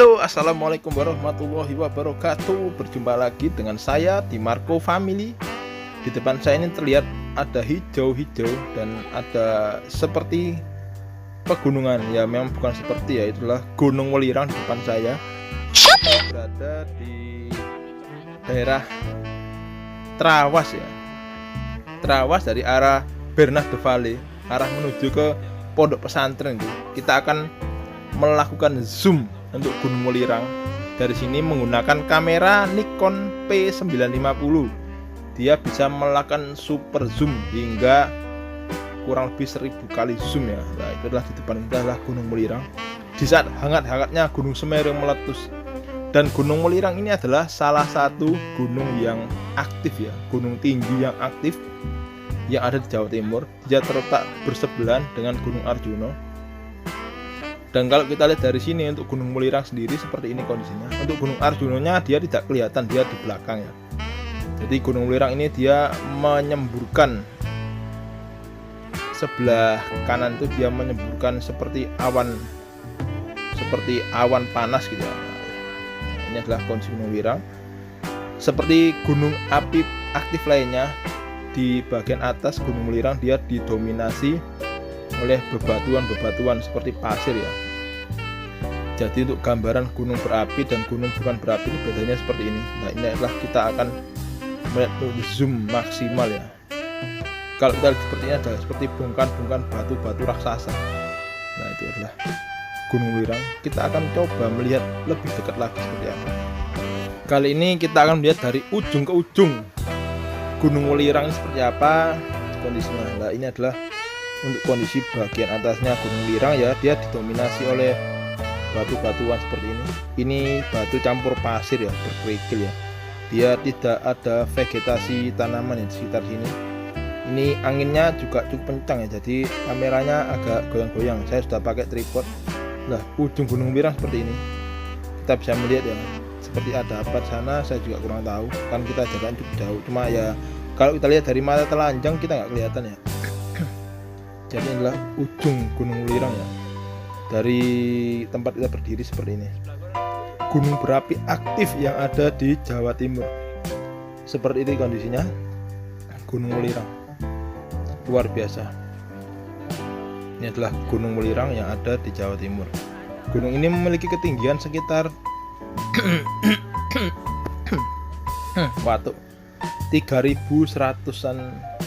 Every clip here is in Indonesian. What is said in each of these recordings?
Halo, assalamualaikum warahmatullahi wabarakatuh. Berjumpa lagi dengan saya di Marco Family. Di depan saya ini terlihat ada hijau-hijau dan ada seperti pegunungan. Ya memang bukan seperti, ya itulah Gunung Welirang di depan saya. Berada di daerah Trawas ya. Trawas dari arah Bernardo Valley, arah menuju ke pondok pesantren itu. Kita akan melakukan zoom untuk Gunung Welirang dari sini menggunakan kamera Nikon P950. Dia bisa melakukan super zoom hingga kurang lebih 1000 kali zoom ya. Nah, itu adalah di depan kita adalah Gunung Welirang di saat hangat-hangatnya Gunung Semeru meletus. Dan Gunung Welirang ini adalah salah satu gunung yang aktif ya, gunung tinggi yang aktif yang ada di Jawa Timur. Dia terletak bersebelahan dengan Gunung Arjuna. Dan kalau kita lihat dari sini untuk Gunung Welirang sendiri seperti ini kondisinya. Untuk Gunung Arjunanya dia tidak kelihatan, dia di belakang ya. Jadi Gunung Welirang ini dia menyemburkan sebelah kanan itu, dia menyemburkan seperti awan panas gitu ya. Ini adalah kondisi Gunung Welirang. Seperti gunung api aktif lainnya, di bagian atas Gunung Welirang dia didominasi oleh bebatuan seperti pasir ya. Jadi untuk gambaran gunung berapi dan gunung bukan berapi ini bedanya seperti ini. Nah, ini adalah kita akan melihat zoom maksimal ya. Kalau kita lihat seperti ini adalah seperti bongkahan batu-batu raksasa. Nah, itu adalah Gunung Welirang. Kita akan coba melihat lebih dekat lagi seperti apa. Kali ini kita akan melihat dari ujung ke ujung Gunung Welirang seperti apa kondisinya. Nah, ini adalah untuk kondisi bagian atasnya Gunung Welirang ya, dia didominasi oleh batu-batuan seperti ini. Ini batu campur pasir ya, berkerikil ya. Dia tidak ada vegetasi tanaman ya di sekitar sini. Ini anginnya juga cukup kencang ya, jadi kameranya agak goyang-goyang. Saya sudah pakai tripod. Nah, ujung Gunung Welirang seperti ini. Kita bisa melihat ya, seperti ada apa di sana saya juga kurang tahu. Kan kita jalan cukup jauh. Cuma ya kalau kita lihat dari mata telanjang kita nggak kelihatan ya. Jadi inilah ujung Gunung Welirang ya. Dari tempat kita berdiri seperti ini. Gunung berapi aktif yang ada di Jawa Timur. Seperti ini kondisinya Gunung Welirang. Luar biasa. Ini adalah Gunung Welirang yang ada di Jawa Timur. Gunung ini memiliki ketinggian sekitar 3.100-an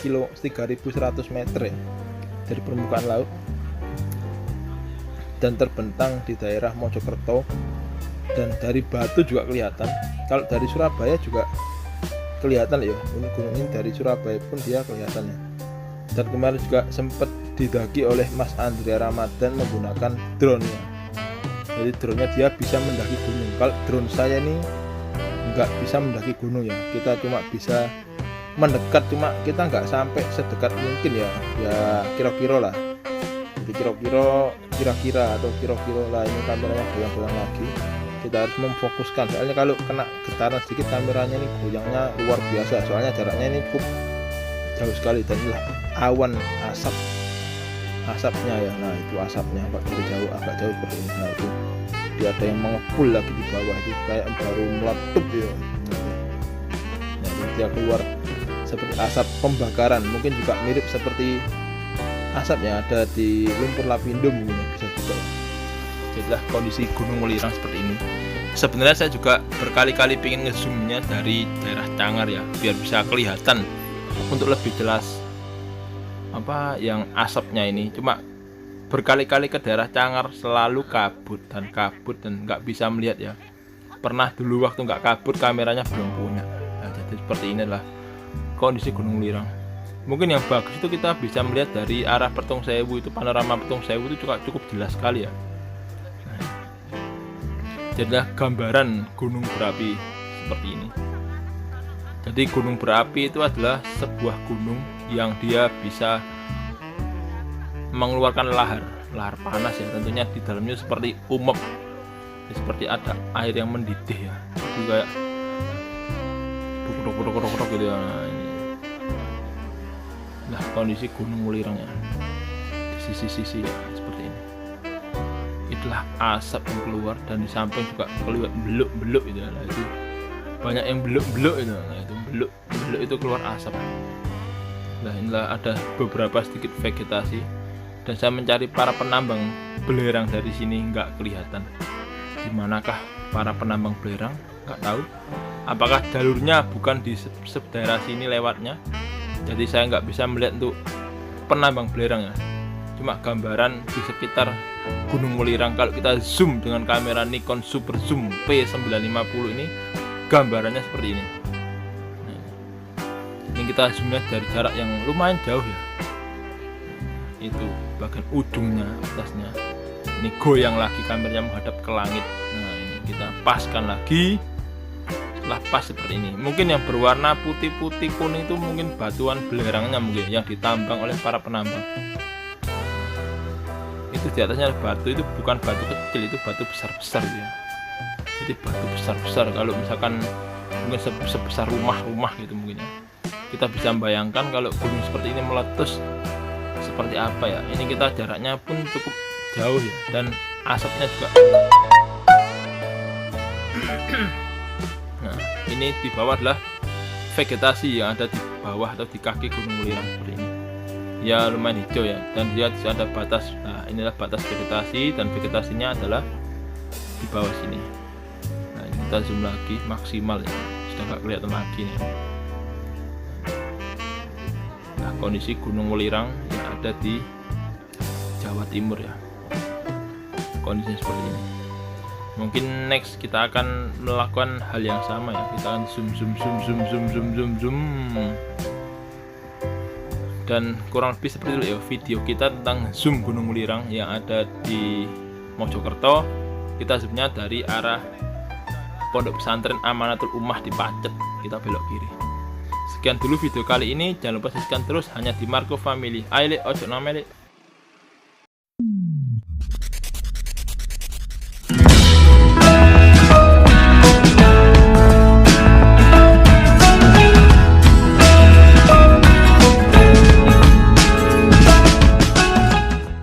kilo, 3.100 meter ya, dari permukaan laut, dan terbentang di daerah Mojokerto. Dan dari Batu juga kelihatan. Kalau dari Surabaya juga kelihatan ya, gunung ini dari Surabaya pun dia kelihatan ya. Dan kemarin juga sempat didaki oleh Mas Andrea Ramadan menggunakan drone-nya. Jadi drone-nya dia bisa mendaki gunung. Kalau drone saya ini nggak bisa mendaki gunung ya, kita cuma bisa mendekat, cuma kita nggak sampai sedekat mungkin ya, kira-kira lah. Jadi kira-kira lah, ini kameranya goyang-goyang lagi. Kita harus memfokuskan, soalnya kalau kena getaran sedikit kameranya ini goyangnya luar biasa. Soalnya jaraknya ini cukup jauh sekali, dan inilah awan asapnya ya. Nah, itu asapnya agak jauh seperti ini. Nah, itu dia ada yang mengepul lagi di bawah, itu kayak baru meletup ya. Nah, dia keluar seperti asap pembakaran, mungkin juga mirip seperti asap yang ada di lumpur lapindo, mungkin bisa juga. Jadilah kondisi Gunung Welirang seperti ini. Sebenarnya saya juga berkali-kali pengen ngezoomnya dari daerah Cangar ya, biar bisa kelihatan untuk lebih jelas apa yang asapnya ini. Cuma berkali-kali ke daerah Cangar selalu kabut dan nggak bisa melihat ya. Pernah dulu waktu nggak kabut kameranya belum punya. Nah, jadi seperti ini adalah kondisi Gunung Welirang. Mungkin yang bagus itu kita bisa melihat dari arah Petung Sewu, itu panorama Petung Sewu itu juga cukup jelas sekali ya. Nah, jadilah gambaran gunung berapi seperti ini. Jadi gunung berapi itu adalah sebuah gunung yang dia bisa mengeluarkan lahar panas ya, tentunya di dalamnya seperti umep, seperti ada air yang mendidih ya, jadi kayak duk gitu ya. Nah, kondisi Gunung Welirang ya di sisi-sisi ya seperti ini. adalah asap yang keluar, dan di samping juga keluar beluk-beluk itu. Nah, itu banyak yang beluk-beluk itu. Nah, itu beluk-beluk itu keluar asap. Nah, inilah ada beberapa sedikit vegetasi, dan saya mencari para penambang belerang dari sini nggak kelihatan. Di manakah para penambang belerang? Nggak tahu. Apakah jalurnya bukan di daerah sini lewatnya? Jadi saya nggak bisa melihat untuk penambang belerang ya. Cuma gambaran di sekitar Gunung Welirang. Kalau kita zoom dengan kamera Nikon Super Zoom P950 ini, gambarannya seperti ini. Nah, ini kita zoomnya dari jarak yang lumayan jauh ya. Itu bagian ujungnya, atasnya. Ini goyang lagi, kameranya menghadap ke langit. Nah, ini kita paskan lagi. Setelah pas seperti ini, mungkin yang berwarna putih-putih kuning itu mungkin batuan belerangnya, mungkin yang ditambang oleh para penambang. Itu di atasnya ada batu, itu bukan batu kecil, itu batu besar-besar ya. Jadi batu besar-besar, kalau misalkan mungkin sebesar rumah-rumah gitu mungkin ya. Kita bisa membayangkan kalau gunung seperti ini meletus seperti apa ya. Ini kita jaraknya pun cukup jauh ya, dan asapnya juga. Nah, ini di bawah adalah vegetasi yang ada di bawah atau di kaki Gunung Welirang seperti ini. Ya lumayan hijau ya, dan dia ada batas. Nah, inilah batas vegetasi, dan vegetasinya adalah di bawah sini. Nah, ini kita zoom lagi maksimal ya, sudah nggak kelihatan lagi nih. Nah, kondisi Gunung Welirang yang ada di Jawa Timur ya, kondisinya seperti ini. Mungkin next kita akan melakukan hal yang sama ya. Kita akan zoom. Dan kurang lebih seperti itu ya video kita tentang zoom Gunung Welirang yang ada di Mojokerto. Kita zoomnya dari arah Pondok Pesantren Amanatul Ummah di Pacet. Kita belok kiri. Sekian dulu video kali ini. Jangan lupa saksikan terus hanya di Marco Family. Ayo ojo namanya.